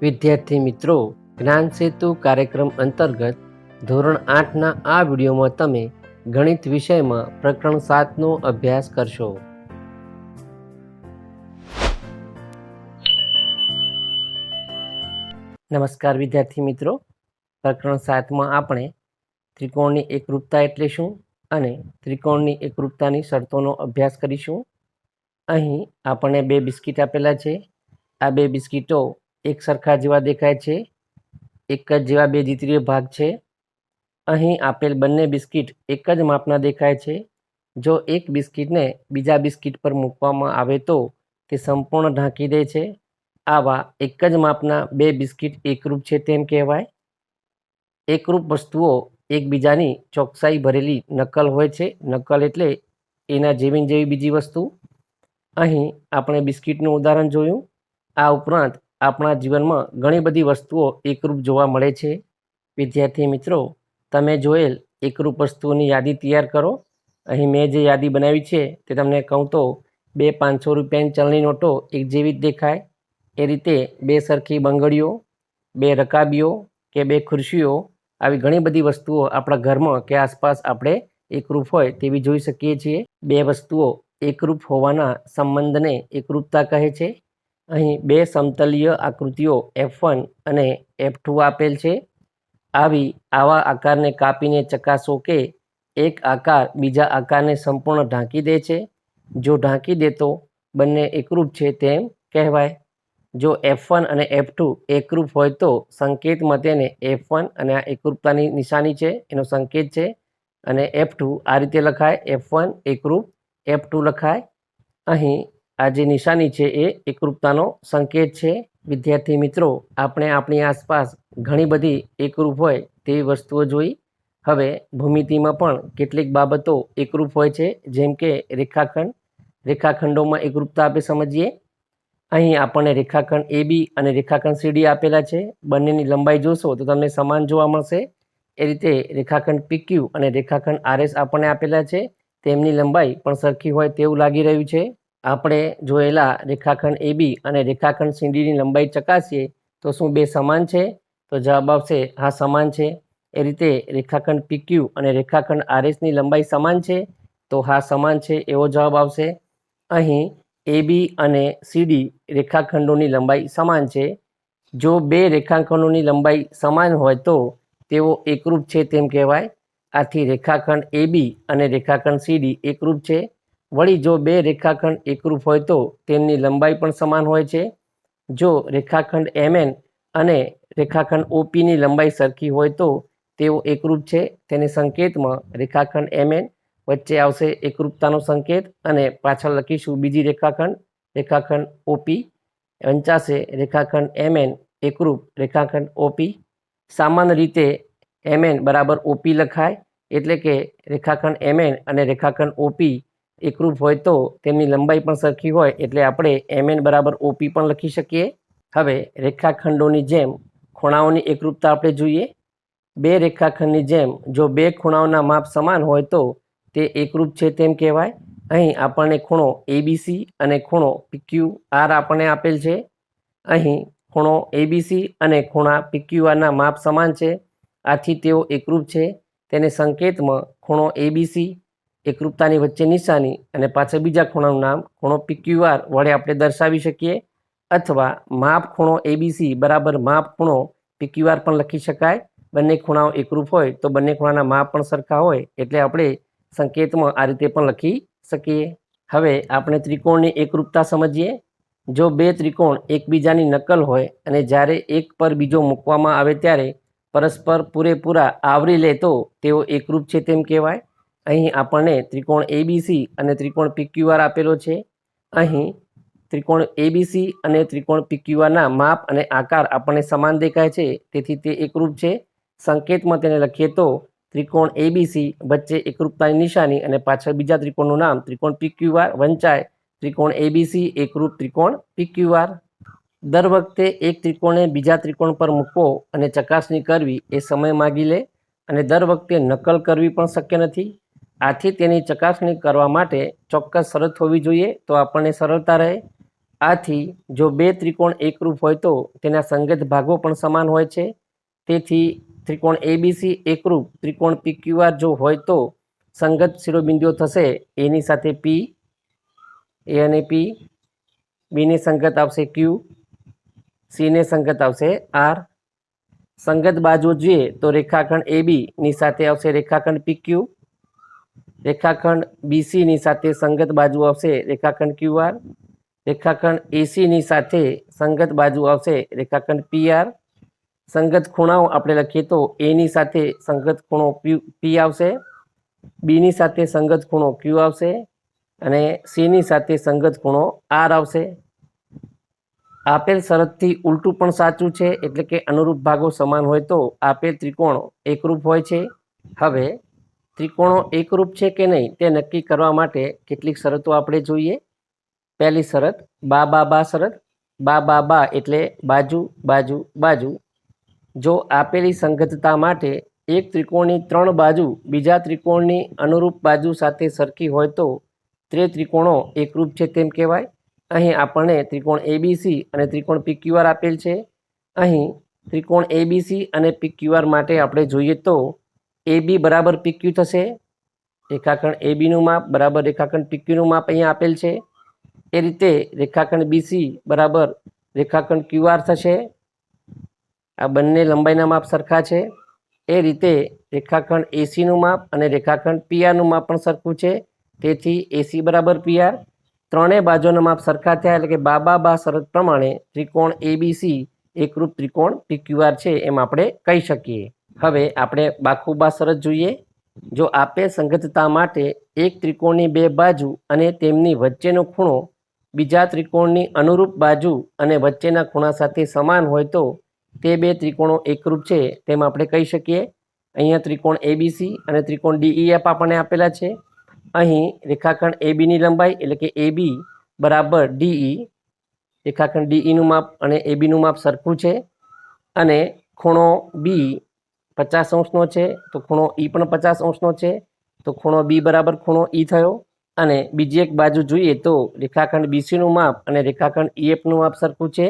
વિદ્યાર્થી મિત્રો, જ્ઞાન સેતુ કાર્યક્રમ અંતર્ગત ધોરણ 8ના આ વિડીયોમાં તમે ગણિત વિષયમાં પ્રકરણ 7નો અભ્યાસ કરશો. નમસ્કાર વિદ્યાર્થી મિત્રો, પ્રકરણ 7માં આપણે ત્રિકોણની એકરૂપતા એટલે શું અને ત્રિકોણની એકરૂપતાની શરતોનો અભ્યાસ કરીશું. અહીં આપણને બે બિસ્કિટ આપેલા છે. આ બે બિસ્કિટો એક સરખા જેવા દેખાય છે, એક જ જેવા બે દ્વિતીય ભાગ છે. અહીં આપેલ બંને બિસ્કિટ એક જ માપના દેખાય છે. જો એક બિસ્કિટને બીજા બિસ્કિટ પર મૂકવામાં આવે તો તે સંપૂર્ણ ઢાંકી દે છે. આવા એક જ માપના બે બિસ્કિટ એકરૂપ છે તેમ કહેવાય. એકરૂપ વસ્તુઓ એકબીજાની ચોકસાઈ ભરેલી નકલ હોય છે. નકલ એટલે એના જેવી બીજી વસ્તુ. અહીં આપણે બિસ્કિટનું ઉદાહરણ જોયું. આ ઉપરાંત આપણા જીવનમાં ઘણી બધી વસ્તુઓ એકરૂપ જોવા મળે છે. વિદ્યાર્થી મિત્રો, તમે જોયેલ એકરૂપ વસ્તુઓની યાદી તૈયાર કરો. અહીં મેં જે યાદી બનાવી છે તે તમને કહું તો બે 500 રૂપિયાની ચલણી નોટો એક જેવી જ દેખાય. એ રીતે બે સરખી બંગડીઓ, બે રકાબીઓ કે બે ખુરશીઓ, આવી ઘણી બધી વસ્તુઓ આપણા ઘરમાં કે આસપાસ આપણે એકરૂપ હોય તેવી જોઈ શકીએ છીએ. બે વસ્તુઓ એકરૂપ હોવાના સંબંધને એકરૂપતા કહે છે. અહીં બે સમતલીય આકૃતિઓ F1 અને F2 આપેલ છે. આવા આકારને કાપીને ચકાસો કે એક આકાર બીજા આકારને સંપૂર્ણ ઢાંકી દે છે. જો ઢાંકી દે તો બંને એકરૂપ છે તેમ કહેવાય. જો F1 અને F2 એકરૂપ હોય તો સંકેતમાં તેને F1 અને આ એકરૂપતાની નિશાની છે એનો સંકેત છે, અને F2 આ રીતે લખાય, F1 એકરૂપ, F2 લખાય. અહીં આ જે નિશાની છે એ એકરૂપતાનો સંકેત છે. વિદ્યાર્થી મિત્રો, આપણે આપણી આસપાસ ઘણી બધી એકરૂપ હોય તેવી વસ્તુઓ જોઈ. હવે ભૂમિતિમાં પણ કેટલીક બાબતો એકરૂપ હોય છે, જેમ કે રેખાખંડ. રેખાખંડોમાં એકરૂપતા આપણે સમજીએ. અહીં આપણને રેખાખંડ AB અને રેખાખંડ CD આપેલા છે. બંનેની લંબાઈ જોશો તો તમને સમાન જોવા મળશે. એ રીતે રેખાખંડ PQ અને રેખાખંડ RS આપણને આપેલા છે. તેમની લંબાઈ પણ સરખી હોય તેવું લાગી રહ્યું છે. આપણે જોયેલા રેખાખંડ AB અને રેખાખંડ CDની લંબાઈ ચકાસીએ તો શું બે સમાન છે? તો જવાબ આવશે હા, સમાન છે. એ રીતે રેખાખંડ PQ અને રેખાખંડ RSની લંબાઈ સમાન છે? તો હા, સમાન છે એવો જવાબ આવશે. અહીં AB અને CD રેખાખંડોની લંબાઈ સમાન છે. જો બે રેખાખંડોની લંબાઈ સમાન હોય તો તેઓ એકરૂપ છે તેમ કહેવાય. આથી રેખાખંડ AB અને રેખાખંડ CD એકરૂપ છે. વળી જો બે રેખાખંડ એકરૂપ હોય તો તેમની લંબાઈ પણ સમાન હોય છે. જો રેખાખંડ MN અને રેખાખંડ OPની લંબાઈ સરખી હોય તો તેઓ એકરૂપ છે. તેને સંકેતમાં રેખાખંડ MN વચ્ચે આવશે એકરૂપતાનો સંકેત, અને પાછળ લખીશું બીજી રેખાખંડ OP. વંચાશે રેખાખંડ MN એકરૂપ રેખાખંડ OP. સામાન્ય રીતે MN બરાબર OP લખાય. એટલે કે રેખાખંડ MN અને રેખાખંડ OP એકરૂપ હોય તો તેમની લંબાઈ પણ સરખી હોય, એટલે આપણે MN બરાબર OP પણ લખી શકીએ. હવે રેખાખંડોની જેમ ખૂણાઓની એકરૂપતા આપણે જોઈએ. બે રેખાખંડની જેમ જો બે ખૂણાઓના માપ સમાન હોય તો તે એકરૂપ છે તેમ કહેવાય. અહીં આપણને ખૂણો ABC અને ખૂણો PQR આપણને આપેલ છે. અહીં ખૂણો ABC અને ખૂણા PQRના માપ સમાન છે. આથી તેઓ એકરૂપ છે. તેને સંકેતમાં ખૂણો ABC, એકરૂપતાની વચ્ચે નિશાની અને પાછળ બીજા ખૂણાનું નામ ખૂણો PQR વડે આપણે દર્શાવી શકીએ. અથવા માપ ખૂણો ABC બરાબર માપ ખૂણો PQR પણ લખી શકાય. બંને ખૂણાઓ એકરૂપ હોય તો બંને ખૂણાના માપ પણ સરખા હોય, એટલે આપણે સંકેતમાં આ રીતે પણ લખી શકીએ. હવે આપણે ત્રિકોણની એકરૂપતા સમજીએ. જો બે ત્રિકોણ એકબીજાની નકલ હોય અને જ્યારે એક પર બીજો મૂકવામાં આવે ત્યારે પરસ્પર પૂરેપૂરા આવરી લે તો તેઓ એકરૂપ છે તેમ કહેવાય. અહીં આપણને ત્રિકોણ ABC અને ત્રિકોણ PQR આપેલો છે. અહીં ત્રિકોણ ABC અને ત્રિકોણ PQRના માપ અને આકાર આપણને સમાન દેખાય છે, તેથી તે એકરૂપ છે. સંકેતમાં તેને લખીએ તો ત્રિકોણ ABC વચ્ચે એકરૂપતાની નિશાની અને પાછળ બીજા ત્રિકોણનું નામ ત્રિકોણ PQR વંચાય ત્રિકોણ ABC એકરૂપ ત્રિકોણ PQR. દર વખતે એક ત્રિકોણને બીજા ત્રિકોણ પર મૂકવો અને ચકાસણી કરવી એ સમય માગી લે, અને દર વખતે નકલ કરવી પણ શક્ય નથી. આથી તેની ચકાસણી કરવા માટે ચોક્કસ શરત હોવી જોઈએ તો આપણને સરળતા રહે. આથી જો બે ત્રિકોણ એકરૂપ હોય તો તેના સંગત ભાગો પણ સમાન હોય છે. તેથી ત્રિકોણ એબીસી એકરૂપ ત્રિકોણ પીક્યુઆર જો હોય તો સંગત શિરોબિંદુઓ થશે એની સાથે પી, એ અને પી, બીની સંગત આવશે ક્યુ, સીને સંગત આવશે આર. સંગત બાજુ જોઈએ તો રેખાખંડ એબી ની સાથે આવશે રેખાખંડ પીક્યુ, રેખાખંડ બીસી ની સાથે સંગત બાજુ આવશે રેખાખંડ ક્યુઆર, રેખાખંડ એસી ની સાથે સંગત બાજુ આવશે રેખાખંડ પીઆર. સંગત ખૂણાઓ આપણે લખીએ તો એ ની સાથે સંગત ખૂણો પી આવશે, બી ની સાથે સંગત ખૂણો ક્યુ આવશે અને સી ની સાથે સંગત ખૂણો આર આવશે. આપેલ શરતથી ઉલટું પણ સાચું છે, એટલે કે અનુરૂપ ભાગો સમાન હોય તો આપેલ ત્રિકોણો એકરૂપ હોય છે. હવે ત્રિકોણો એકરૂપ છે કે નહીં તે નક્કી કરવા માટે કેટલીક શરતો આપણે જોઈએ. પહેલી શરત બા બા બા શરત. બા બા બા એટલે બાજુ બાજુ બાજુ. જો આપેલી સંગતતા માટે એક ત્રિકોણની 3 બાજુ બીજા ત્રિકોણની અનુરૂપ બાજુ સાથે સરખી હોય તો તે ત્રિકોણો એકરૂપ છે તેમ કહેવાય. અહીં આપણને ત્રિકોણ એબીસી અને ત્રિકોણ પીક્યુઆર આપેલ છે. અહીં ત્રિકોણ એબીસી અને પીક્યુઆર માટે આપણે જોઈએ તો એબી બરાબર પીક્યુ થશે. રેખાખંડ એબીનું માપ બરાબર રેખાખંડ પીક્યુનું માપ અહીંયા આપેલ છે. એ રીતે રેખાખંડ બીસી બરાબર રેખાખંડ ક્યુઆર થશે. આ બંને લંબાઈના માપ સરખા છે. એ રીતે રેખાખંડ એસીનું માપ અને રેખાખંડ પીઆરનું માપ પણ સરખું છે. તેથી એસી બરાબર પીઆર. ત્રણેય બાજુના માપ સરખા થયા, એટલે કે બા બા બા શરત પ્રમાણે ત્રિકોણ એબીસી એકરૂપ ત્રિકોણ પીક્યુઆર છે એમ આપણે કહી શકીએ. હવે આપણે બાખુબા શરત જોઈએ. જો આપેલ સંગતતા માટે એક ત્રિકોણની 2 બાજુ અને તેમની વચ્ચેનો ખૂણો બીજા ત્રિકોણની અનુરૂપ બાજુ અને વચ્ચેના ખૂણા સાથે સમાન હોય તો તે 2 ત્રિકોણો એકરૂપ છે તેમ આપણે કહી શકીએ. અહીંયા ત્રિકોણ એબીસી અને ત્રિકોણ ડીઈએફ આપણને આપેલા છે. અહીં રેખાખંડ એબીની લંબાઈ એટલે કે એબી બરાબર ડીઈ, રેખાખંડ ડીઈનું માપ અને એબીનું માપ સરખું છે અને ખૂણો બી 50° છે તો ખૂણો ઈ પણ 50° છે. તો ખૂણો બી બરાબર ખૂણો ઈ થયો. અને બીજી એક બાજુ જોઈએ તો રેખાખંડ બીસીનું માપ અને રેખાખંડ ઈએફનું માપ સરખું છે,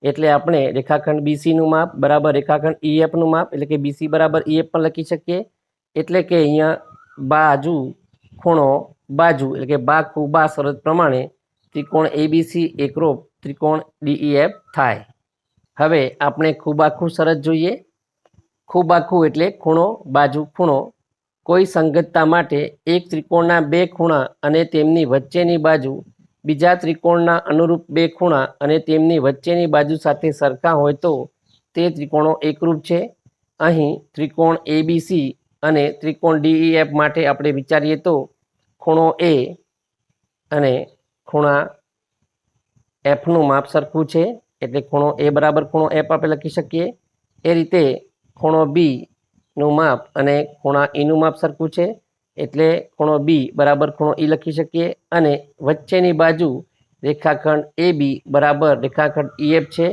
એટલે આપણે રેખાખંડ બીસીનું માપ બરાબર રેખાખંડ ઈએફનું માપ એટલે કે બીસી બરાબર ઈએફ પણ લખી શકીએ. એટલે કે અહીંયા બાજુ ખૂણો બાજુ એટલે કે બા ખૂ બા શરત પ્રમાણે ત્રિકોણ એબીસી એકરૂપ ત્રિકોણ ડીઈએફ થાય. હવે આપણે ખૂબાખૂ શરત જોઈએ. ખૂબાખૂ એટલે ખૂણો બાજુ ખૂણો. કોઈ સંગતતા માટે એક ત્રિકોણના 2 ખૂણા અને તેમની વચ્ચેની બાજુ બીજા ત્રિકોણના અનુરૂપ 2 ખૂણા અને તેમની વચ્ચેની બાજુ સાથે સરખા હોય તો તે ત્રિકોણો એકરૂપ છે. અહીં ત્રિકોણ એબીસી અને ત્રિકોણ ડીઈએફ માટે આપણે વિચારીએ તો ખૂણો એ અને ખૂણા એફનું માપ સરખું છે, એટલે ખૂણો એ બરાબર ખૂણો એફ આપણે લખી શકીએ. એ રીતે ખૂણો બીનું માપ અને ખૂણા ઈનું માપ સરખું છે, એટલે ખૂણો બી બરાબર ખૂણો ઈ લખી શકીએ. અને વચ્ચેની બાજુ રેખાખંડ એબી બરાબર રેખાખંડ ઈએફ છે,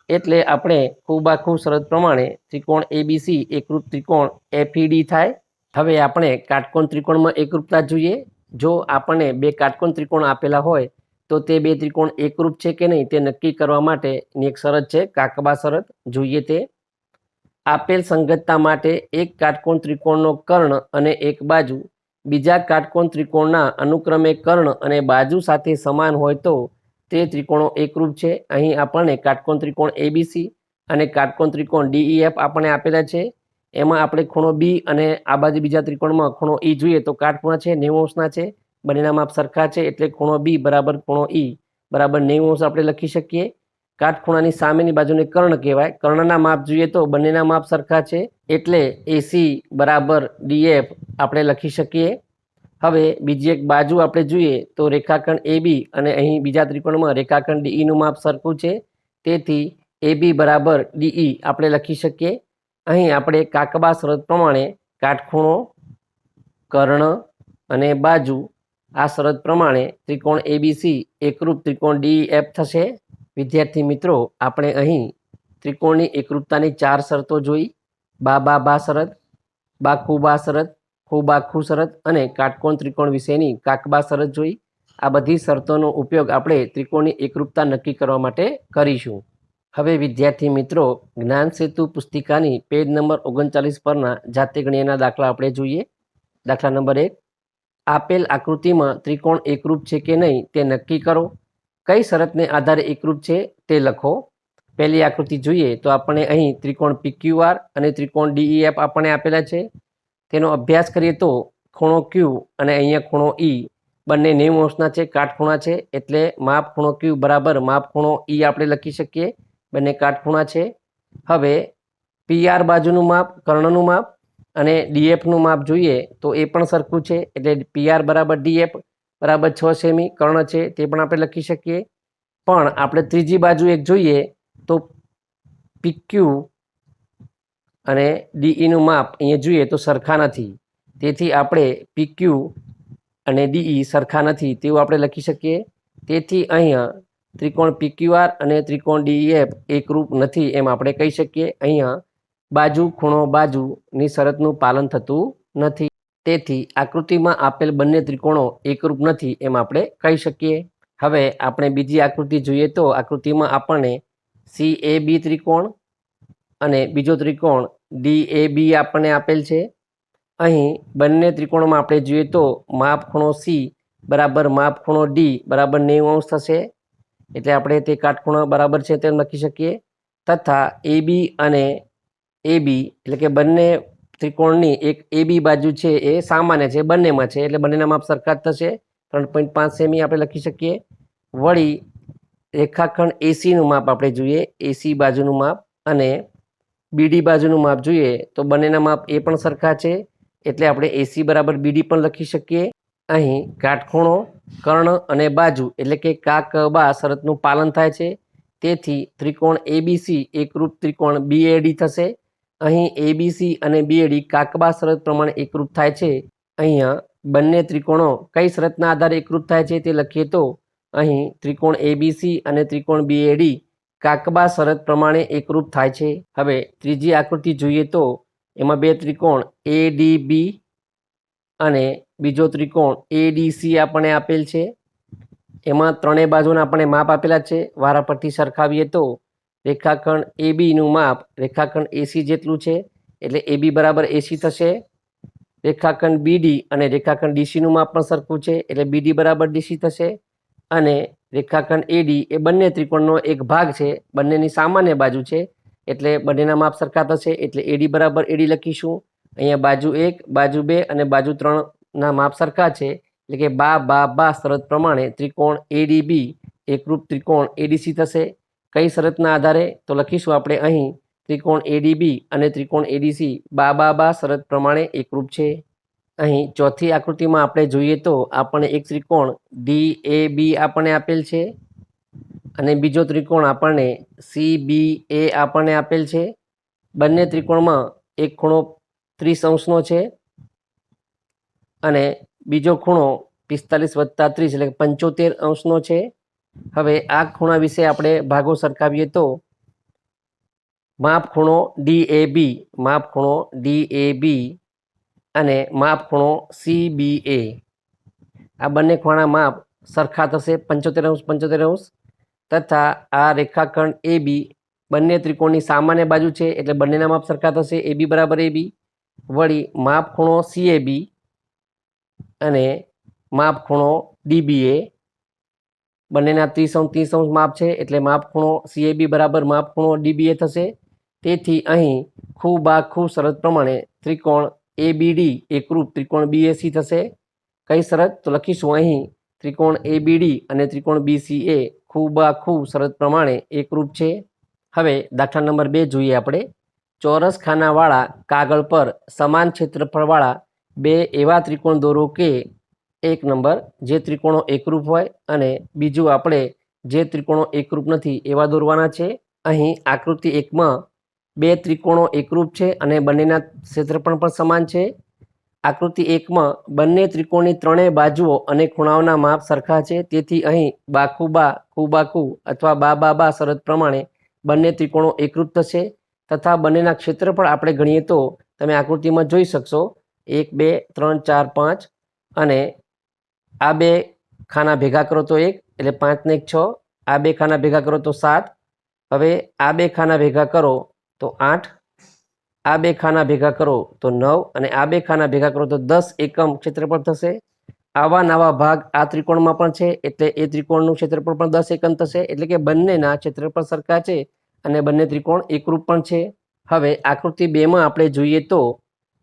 એટલે આપણે ખૂબાખૂ શરત પ્રમાણે ત્રિકોણ એબીસી એકરૂપ ત્રિકોણ એફઈડી થાય. હવે આપણે કાટકોણ ત્રિકોણમાં એકરૂપતા જોઈએ. જો આપણને 2 કાટકોણ ત્રિકોણ આપેલા હોય તો તે 2 ત્રિકોણ એકરૂપ છે કે નહીં તે નક્કી કરવા માટેની એક શરત છે કાકબા શરત. જોઈએ તે આપેલ સંગતતા માટે એક કાટકોણ ત્રિકોણનો કર્ણ અને એક બાજુ બીજા કાટકોણ ત્રિકોણના અનુક્રમે કર્ણ અને બાજુ સાથે સમાન હોય તો તે ત્રિકોણો એકરૂપ છે. અહીં આપણને કાટકોણ ત્રિકોણ એબીસી અને કાટકોણ ત્રિકોણ ડીઈએફ આપણને આપેલા છે. એમાં આપણે ખૂણો બી અને આ બાજુ બીજા ત્રિકોણમાં ખૂણો ઈ જોઈએ તો કાટખૂણા છે 90° છે. બંનેના માપ સરખા છે, એટલે ખૂણો બી બરાબર ખૂણો ઈ બરાબર 90° આપણે લખી શકીએ. કાટખૂણાની સામેની બાજુને કર્ણ કહેવાય. કર્ણના માપ જોઈએ તો બંનેના માપ સરખા છે, એટલે એસી બરાબર ડીએફ આપણે લખી શકીએ. હવે બીજી એક બાજુ આપણે જોઈએ તો રેખાખંડ એબી અને અહીં બીજા ત્રિકોણમાં રેખાખંડ ડીઈનું માપ સરખું છે, તેથી એબી બરાબર ડીઈ આપણે લખી શકીએ. અહીં આપણે કાકબા શરત પ્રમાણે કાટખૂણો, કર્ણ અને બાજુ આ શરત પ્રમાણે ત્રિકોણ એબીસી એકરૂપ ત્રિકોણ ડીઈએફ થશે. વિદ્યાર્થી મિત્રો, આપણે અહીં ત્રિકોણની એકરૂપતાની 4 શરતો જોઈ. બા બા બા શરત, બા ખૂબા શરત, ખૂબાખૂ શરત અને કાટકોણ ત્રિકોણ વિશેની કાકબા શરત જોઈ. આ બધી શરતોનો ઉપયોગ આપણે ત્રિકોણની એકરૂપતા નક્કી કરવા માટે કરીશું. હવે વિદ્યાર્થી મિત્રો, જ્ઞાન સેતુ પુસ્તિકાની પેજ નંબર 39 પરના જાતે ગણ્યાના દાખલા આપણે જોઈએ. દાખલા નંબર 1, આપેલ આકૃતિમાં ત્રિકોણ એકરૂપ છે કે નહીં તે નક્કી કરો. કઈ શરતને આધારે એકરૂપ છે તે લખો. પહેલી આકૃતિ જોઈએ તો આપણે અહીં ત્રિકોણ PQR અને ત્રિકોણ DEF આપણને આપેલા છે. તેનો અભ્યાસ કરીએ તો ખૂણો Q અને અહીંયા ખૂણો E બંને 90 અંશના છે, કાટખૂણા છે, એટલે માપ ખૂણો Q બરાબર માપ ખૂણો E આપણે લખી શકીએ. બંને કાટખૂણા છે. હવે PR બાજુનું માપ, કર્ણનું માપ અને DFનું માપ જોઈએ તો એ પણ સરખું છે, એટલે PR બરાબર DF બરાબર 6 સેમી. કર્ણ છે તે પણ આપણે લખી શકીએ. પણ આપણે ત્રીજી બાજુ એક જોઈએ તો PQ અને DEનું માપ અહીંયા જોઈએ તો સરખા નથી. તેથી આપણે PQ અને DE સરખા નથી તેવું આપણે લખી શકીએ. તેથી અહીંયા ત્રિકોણ PQR અને ત્રિકોણ DEF એકરૂપ નથી એમ આપણે કહી શકીએ. અહીંયા બાજુ ખૂણો બાજુની શરતનું પાલન થતું નથી. તેથી આકૃતિમાં આપેલ બંને ત્રિકોણો એકરૂપ નથી એમ આપણે કહી શકીએ. હવે આપણે બીજી આકૃતિ જોઈએ તો આકૃતિમાં આપણને CAB ત્રિકોણ અને બીજો ત્રિકોણ DAB આપણને આપેલ છે. અહીં બંને ત્રિકોણમાં આપણે જોઈએ તો માપ ખૂણો C બરાબર માપ ખૂણો D બરાબર 90 અંશ થશે, એટલે આપણે તે કાટખૂણા બરાબર છે તેમ લખી શકીએ. તથા AB અને AB એટલે કે બંને ત્રિકોણની એક AB બાજુ છે એ સામાન્ય છે, બંનેમાં છે, એટલે બંનેના માપ સરખા જ થશે. 3.5 સેમી આપણે લખી શકીએ. વળી રેખાખંડ ACનું માપ આપણે જોઈએ, AC બાજુનું માપ અને BD બાજુનું માપ જોઈએ તો બંનેના માપ એ પણ સરખા છે, એટલે આપણે AC બરાબર BD પણ લખી શકીએ. અહીં કાટખૂણો, કર્ણ અને બાજુ એટલે કે કાકબા શરતનું પાલન થાય છે. તેથી ત્રિકોણ ABC એકરૂપ ત્રિકોણ BAD થશે. અહીં ABC અને BAD કાકબા શરત પ્રમાણે એકરૂપ થાય છે. અહીંયા બંને ત્રિકોણો કઈ શરતના આધારે એકરૂપ થાય છે તે લખીએ તો અહીં ત્રિકોણ ABC અને ત્રિકોણ BAD કાકબા શરત પ્રમાણે એકરૂપ થાય છે. હવે ત્રીજી આકૃતિ જોઈએ તો એમાં બે ત્રિકોણ ADB અને બીજો ત્રિકોણ ADC આપણને આપેલ છે. એમાં ત્રણેય બાજુના આપણને માપ આપેલા છે. વારા પરથી સરખાવીએ તો રેખાખંડ ABનું માપ રેખાખંડ AC જેટલું છે, એટલે AB બરાબર AC થશે. રેખાખંડ BD અને રેખાખંડ DCનું માપ પણ સરખું છે, એટલે BD બરાબર DC થશે. અને રેખાખંડ AD એ બંને ત્રિકોણનો એક ભાગ છે, બંનેની સામાન્ય બાજુ છે, એટલે બંનેના માપ સરખા થશે, એટલે AD બરાબર AD લખીશું. અહીંયા બાજુ 1, બાજુ 2 અને બાજુ 3ના માપ સરખા છે, એટલે કે બા શરત પ્રમાણે ત્રિકોણ ADB એકરૂપ ત્રિકોણ ADC થશે. કઈ શરતના આધારે તો લખીશું આપણે અહીં ત્રિકોણ ADB અને ત્રિકોણ ADC બા શરત પ્રમાણે એકરૂપ છે. અહીં ચોથી આકૃતિમાં આપણે જોઈએ તો આપણને એક ત્રિકોણ DAB આપણને આપેલ છે અને બીજો ત્રિકોણ આપણને CBA આપણને આપેલ છે. બંને ત્રિકોણમાં એક ખૂણો 30 અંશનો છે અને બીજો ખૂણો 45 + 30 એટલે 75 અંશનો છે. હવે આ ખૂણા વિશે આપણે ભાગો સરખાવીએ તો માપ ખૂણો DAB અને માપ ખૂણો CBA, આ બંને ખૂણા માપ સરખા થશે, 75 અંશ. તથા આ રેખાખંડ AB બંને ત્રિકોણની સામાન્ય બાજુ છે, એટલે બંનેના માપ સરખા થશે, AB બરાબર AB. વળી માપ ખૂણો CAB અને માપ ખૂણો DBA બંનેના 30 અંશ માપ છે, એટલે માપ ખૂણો CAB બરાબર માપ ખૂણો DBA થશે. તેથી અહીં ખૂ શરત પ્રમાણે ત્રિકોણ ABD એકરૂપ ત્રિકોણ BAC થશે. કઈ શરત તો લખીશું અહીં ત્રિકોણ ABD અને ત્રિકોણ BCA ખૂ શરત પ્રમાણે એકરૂપ છે. હવે દાખલા નંબર 2 જોઈએ આપણે. ચોરસ ખાનાવાળા કાગળ પર સમાન ક્ષેત્રફળવાળા બે એવા ત્રિકોણ દોરો કે એક નંબર જે ત્રિકોણો એકરૂપ હોય અને બીજું આપણે જે ત્રિકોણો એકરૂપ નથી એવા દોરવાના છે. અહીં આકૃતિ 1માં બે ત્રિકોણો એકરૂપ છે અને બંનેના ક્ષેત્રફળ પણ સમાન છે. આકૃતિ 1માં બંને ત્રિકોણની ત્રણેય બાજુઓ અને ખૂણાઓના માપ સરખા છે. તેથી અહીં બાખુ અથવા બા શરત પ્રમાણે બંને ત્રિકોણો એકરૂપ થશે. તથા બંનેના ક્ષેત્રફળ આપણે ગણીએ તો તમે આકૃતિમાં જોઈ શકશો 1, 2, 3, 4, 5 અને આ બે ખાના ભેગા કરો તો 1 એટલે 5 ને 1 6, આ બે ખાના ભેગા કરો તો 7, હવે આ બે ખાના ભેગા કરો તો 8, આ બે ખાના ભેગા કરો તો 9 અને આ બે ખાના ભેગા કરો તો 10 એકમ ક્ષેત્રફળ થશે. આવા નવા ભાગ આ ત્રિકોણમાં પણ છે એટલે એ ત્રિકોણનું ક્ષેત્રફળ પણ 10 એકમ થશે. એટલે કે બંનેના ક્ષેત્રફળ સરખા છે અને બંને ત્રિકોણ એકરૂપ પણ છે. હવે આકૃતિ 2માં આપણે જોઈએ તો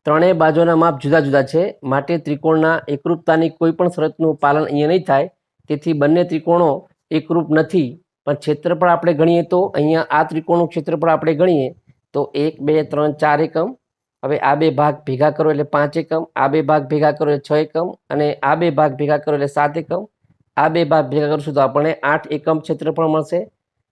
ત્રણેય બાજુના માપ જુદા જુદા છે, માટે ત્રિકોણના એકરૂપતાની કોઈ પણ શરતનું પાલન અહીંયા નહીં થાય. તેથી બંને ત્રિકોણો એકરૂપ નથી. પણ ક્ષેત્રફળ આપણે ગણીએ તો અહીંયા આ ત્રિકોણનું ક્ષેત્રફળ આપણે ગણીએ તો 1 2 3 4 એકમ. હવે આ બે ભાગ ભેગા કરો એટલે 5 એકમ, આ બે ભાગ ભેગા કરો એટલે 6 એકમ અને આ બે ભાગ ભેગા કરો એટલે 7 એકમ. આ બે ભાગ ભેગા કરશું તો આપણને 8 એકમ ક્ષેત્રફળ મળશે.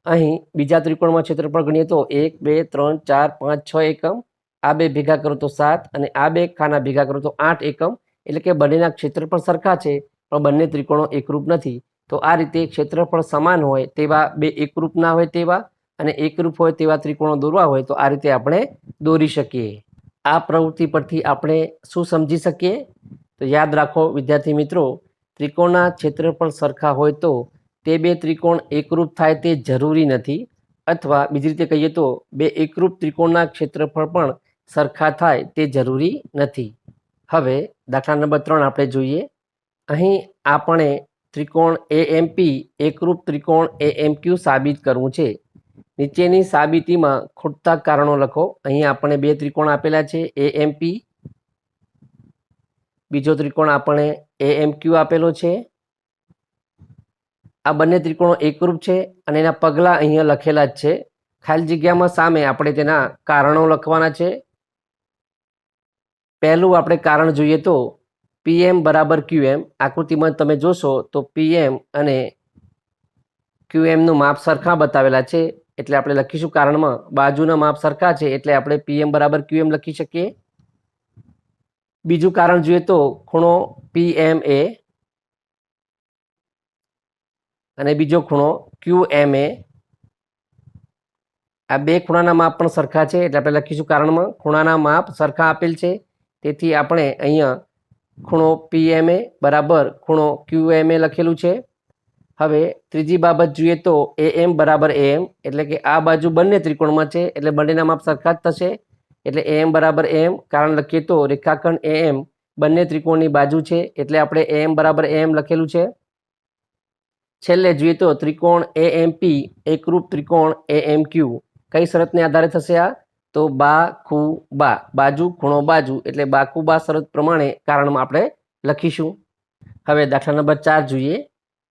અહીં બીજા ત્રિકોણમાં ક્ષેત્રફળ ગણીએ તો 1 2 3 4 5 6 એકમ, આ બે ભેગા કરો તો 7 અને આ બે ખાના ભેગા કરો તો 8 એકમ. એટલે કે બંનેના ક્ષેત્રફળ સરખા છે પણ બંને ત્રિકોણો એકરૂપ નથી. તો આ રીતે ક્ષેત્રફળ સમાન હોય તેવા બે એકરૂપ ના હોય તેવા અને એકરૂપ હોય તેવા ત્રિકોણો દોરવા હોય તો આ રીતે આપણે દોરી શકીએ. આ પ્રવૃત્તિ પરથી આપણે શું સમજી શકીએ? તો યાદ રાખો વિદ્યાર્થી મિત્રો, ત્રિકોણના ક્ષેત્રફળ સરખા હોય તો તે બે ત્રિકોણ એકરૂપ થાય તે જરૂરી નથી, અથવા બીજી રીતે કહીએ તો બે એકરૂપ ત્રિકોણના ક્ષેત્રફળ પણ સરખા થાય તે જરૂરી નથી. હવે દાખલા નંબર 3 આપણે જોઈએ. અહીં આપણે ત્રિકોણ એએમપી એકરૂપ ત્રિકોણ એએમક્યુ સાબિત કરવું છે. નીચેની સાબિતીમાં ખૂટતા કારણો લખો. અહીં આપણે બે ત્રિકોણ આપેલા છે એએમપી, બીજો ત્રિકોણ આપણે એએમક્યુ આપેલો છે. આ બંને ત્રિકોણો એકરૂપ છે અને એના પગલા અહીંયા લખેલા જ છે. ખાલી જગ્યામાં સામે આપણે તેના કારણો લખવાના છે. પહેલું આપણે કારણ જોઈએ તો પીએમ બરાબર ક્યુએમ. આકૃતિમાં તમે જોશો તો પીએમ અને ક્યુએમનું માપ સરખા બતાવેલા છે, એટલે આપણે લખીશું કારણમાં બાજુના માપ સરખા છે એટલે આપણે પીએમ બરાબર ક્યુએમ લખી શકીએ. બીજું કારણ જોઈએ તો ખૂણો પીએમ એ અને બીજો ખૂણો QMA. આ બે ખૂણાના માપ પણ સરખા છે એટલે આપણે લખીશું કારણમાં ખૂણાના માપ સરખા આપેલ છે, તેથી આપણે અહીંયા ખૂણો PMA બરાબર ખૂણો QMA લખેલું છે. હવે ત્રીજી બાબત જોઈએ તો AM બરાબર AM, એટલે કે આ બાજુ બંને ત્રિકોણમાં છે એટલે બંનેના માપ સરખા જ થશે, એટલે AM બરાબર AM. કારણ લખીએ તો રેખાખંડ AM બંને ત્રિકોણની બાજુ છે એટલે આપણે AM બરાબર AM લખેલું છે. છેલ્લે જોઈએ તો ત્રિકોણ AMP એકરૂપ ત્રિકોણ AMQ. કઈ શરતને આધારે થશે આ? તો બા ખૂ બા, બાજુ ખૂણો બાજુ, એટલે બાકુ બા શરત પ્રમાણે કારણમાં આપણે લખીશું. હવે દાખલા નંબર 4 જોઈએ.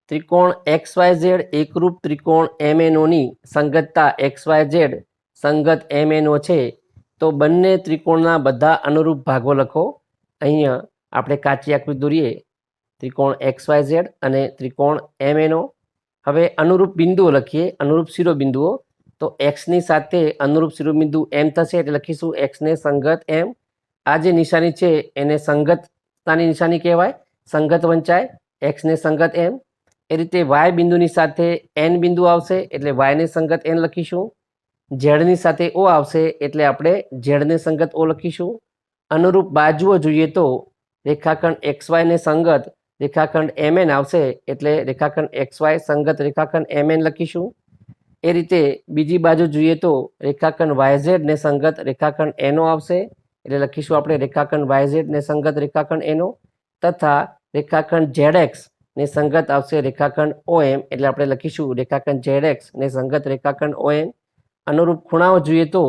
ત્રિકોણ XYZ એકરૂપ ત્રિકોણ MNO ની સંગતતા XYZ સંગત MNO છે તો બંને ત્રિકોણના બધા અનુરૂપ ભાગો લખો. અહીંયા આપણે કાચી આકૃતિ દોરીએ ત્રિકોણ XYZ અને ત્રિકોણ MNO. હવે અનુરૂપ બિંદુઓ લખીએ, અનુરૂપ શિરોબિંદુઓ. તો એક્સની સાથે અનુરૂપ શિરોબિંદુ M થશે એટલે લખીશું એક્સને સંગત M. આ જે નિશાની છે એને સંગતતાની નિશાની કહેવાય, સંગત વંચાય, એક્સને સંગત M. એ રીતે વાય બિંદુની સાથે N બિંદુ આવશે એટલે વાયને સંગત N લખીશું. ઝેડની સાથે O આવશે એટલે આપણે ઝેડને સંગત O લખીશું. અનુરૂપ બાજુઓ જોઈએ તો રેખાખંડ XY ને સંગત રેખાખંડ MN આવશે એટલે રેખાખંડ XY સંગત રેખાખંડ MN લખીશું. એ રીતે બીજી બાજુ જોઈએ તો રેખાખંડ YZ ને સંગત રેખાખંડ NO આવશે એટલે લખીશું આપણે રેખાખંડ YZ ને સંગત રેખાખંડ NO, તથા રેખાખંડ ZX ને સંગત આવશે રેખાખંડ OM એટલે આપણે લખીશું રેખાખંડ ZX ને સંગત રેખાખંડ OM. અનુરૂપ ખૂણાઓ જોઈએ તો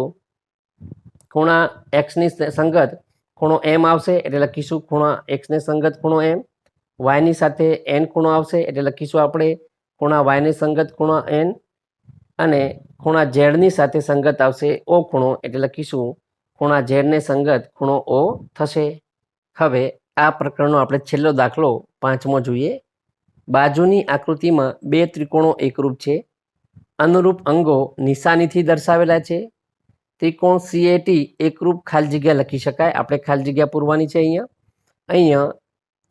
ખૂણા X ની સંગત ખૂણો M આવશે એટલે લખીશું ખૂણા X ને સંગત ખૂણો M. Y ની સાથે N ખૂણો આવશે એટલે લખીશું આપણે ખૂણા Y ને સંગત ખૂણો N, અને ખૂણા Z ની સાથે સંગત આવશે O ખૂણો એટલે લખીશું ખૂણા Z ને સંગત ખૂણો O થશે. હવે આ પ્રકરણનો આપણે છેલ્લો દાખલો 5મો જોઈએ. બાજુની આકૃતિમાં બે ત્રિકોણો એકરૂપ છે. અનુરૂપ અંગો નિશાનીથી દર્શાવેલા છે. ત્રિકોણ CAT એકરૂપ ખાલી જગ્યા લખી શકાય, આપણે ખાલી જગ્યા પૂરવાની છે. અહીંયા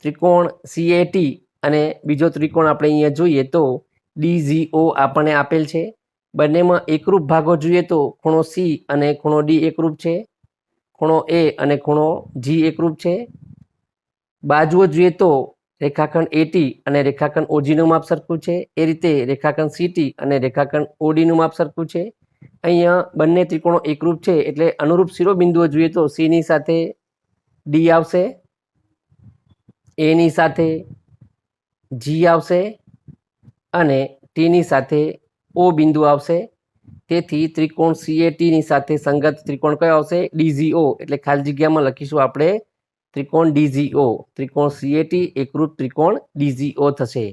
ત્રિકોણ CAT અને બીજો ત્રિકોણ આપણે અહીંયા જોઈએ તો DGO આપણને આપેલ છે. બંનેમાં એકરૂપ ભાગો જોઈએ તો ખૂણો C અને ખૂણો D એકરૂપ છે, ખૂણો A અને ખૂણો G એકરૂપ છે. બાજુઓ જોઈએ તો રેખાખંડ એટી અને રેખાખંડ ઓજીનું માપ સરખું છે. એ રીતે રેખાખંડ સીટી અને રેખાખંડ ઓડીનું માપ સરખું છે. અહીંયા બંને ત્રિકોણો એકરૂપ છે એટલે અનુરૂપ શિરોબિંદુઓ જોઈએ તો સીની સાથે ડી આવશે, એની સાથે જી આવશે અને ટીની સાથે ઓ બિંદુ આવશે. તેથી ત્રિકોણ સીએટીની સાથે સંગત ત્રિકોણ કયો આવશે? ડીઝીઓ. એટલે ખાલી જગ્યામાં લખીશું આપણે ત્રિકોણ ડીઝીઓ. ત્રિકોણ સીએટી એકરૂપ ત્રિકોણ ડીઝીઓ થશે.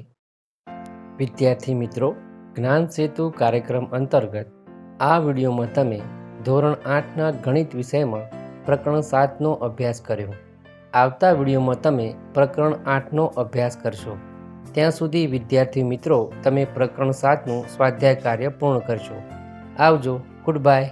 વિદ્યાર્થી મિત્રો, જ્ઞાન સેતુ કાર્યક્રમ અંતર્ગત આ વિડીયોમાં તમે ધોરણ 8ના ગણિત વિષયમાં પ્રકરણ 7નો અભ્યાસ કર્યો. આવતા વિડીયોમાં તમે પ્રકરણ 8નો અભ્યાસ કરશો. ત્યાં સુધી વિદ્યાર્થી મિત્રો તમે પ્રકરણ 7નું સ્વાધ્યાય કાર્ય પૂર્ણ કરશો. આવજો. Good bye.